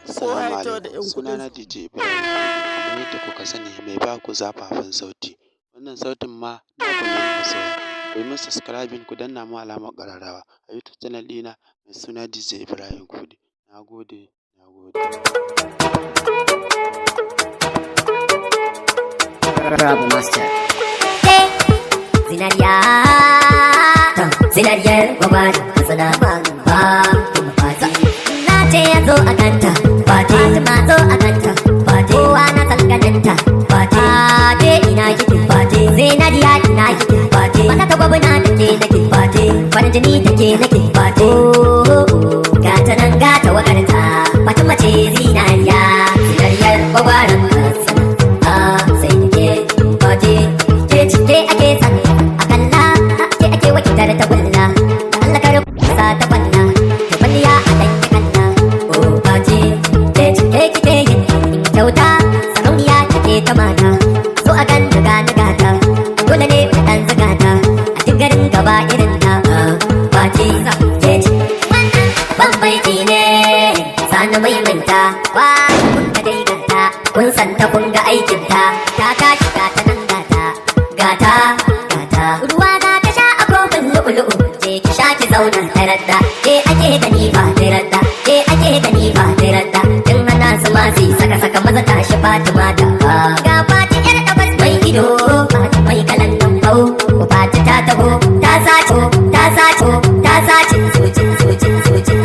Assalamu alaikum, sunana DJ Ibrahim. Kamar yadda kuka sani mai ba ku zafafan sauti. Wannan sautin ma na ku ne masoya. Ku yi min subscribing ku danna mu alamar ƙararrawa a YouTube channel ɗina mai suna DJ Ibrahim Kudi. Na gode, na gode. Bravo Master. Zinariya, zinariyar gwagwari, kasana ba fati. Na ce ya zo a kanta, fati ma zo a kanta, fati kowa na sanganinta, fati ade ina kike, fati zinariya ina kike, fati wata ta gwabna take nake, fati farin jini take nake, fati gata nan gata wakarta, fati mace zinariya, zinariyar gwagwarin kasana, sai nake, fati ke ake sani akalla ke ake wakitar ta bulla da Allah kar sa ta balla ta balliya a dan kalla o baje ke kike yin kyauta sarauniya take ta mata so a gan daga nagata dole ne mu dan zagata a cikin gaba irin ta baje ke ban baiti ne sana mai minta wa kun ka dai ganta kun san ta kun ga aikin ta ta tashi ta nan gata ruwa za ta sha a kofin lu'ulu'u je ki sha ki zauna taradda ke ake gani ba taradda ke ake gani ba taradda in hana su ma su saka maza tashi Fatima da ga Fati yar gabas mai ido mai kalan nan bau ko Fati ta taho ta sace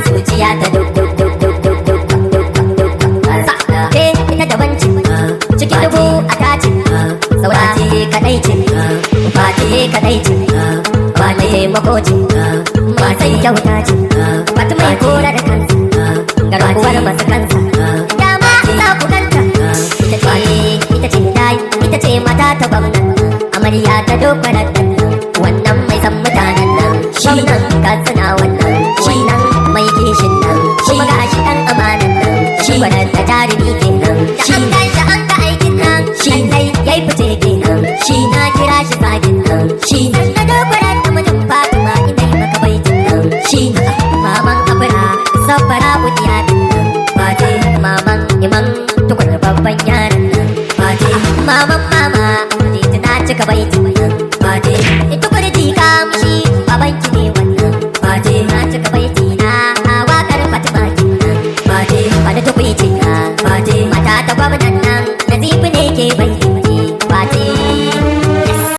zuciya ta duk ke ita da banci cikin dubu a tacin saurati kadai ce Fati kadai ce ba ta makocin ba sai kyauta ce Fati mai kora da kansa garkuwar masu kansa dama za ku ganta ita ce mata ta gwamna amarya ta dokarar nan wannan mai san mutanen nan shi nan katsina wannan shi nan mai kishin nan kuma ga shi ɗan amanan nan shi wadar da jarumi kenan shi da an ga aikin nan shi dai yayi fice kenan shi na kira shi zagin nan shi nan da dokarar da mutum Fatima ina yi maka baitin nan shi na maman abura sabbara wudiya din nan Fati maman iman tukur babban yaran nan Fati maman mama na cika baitin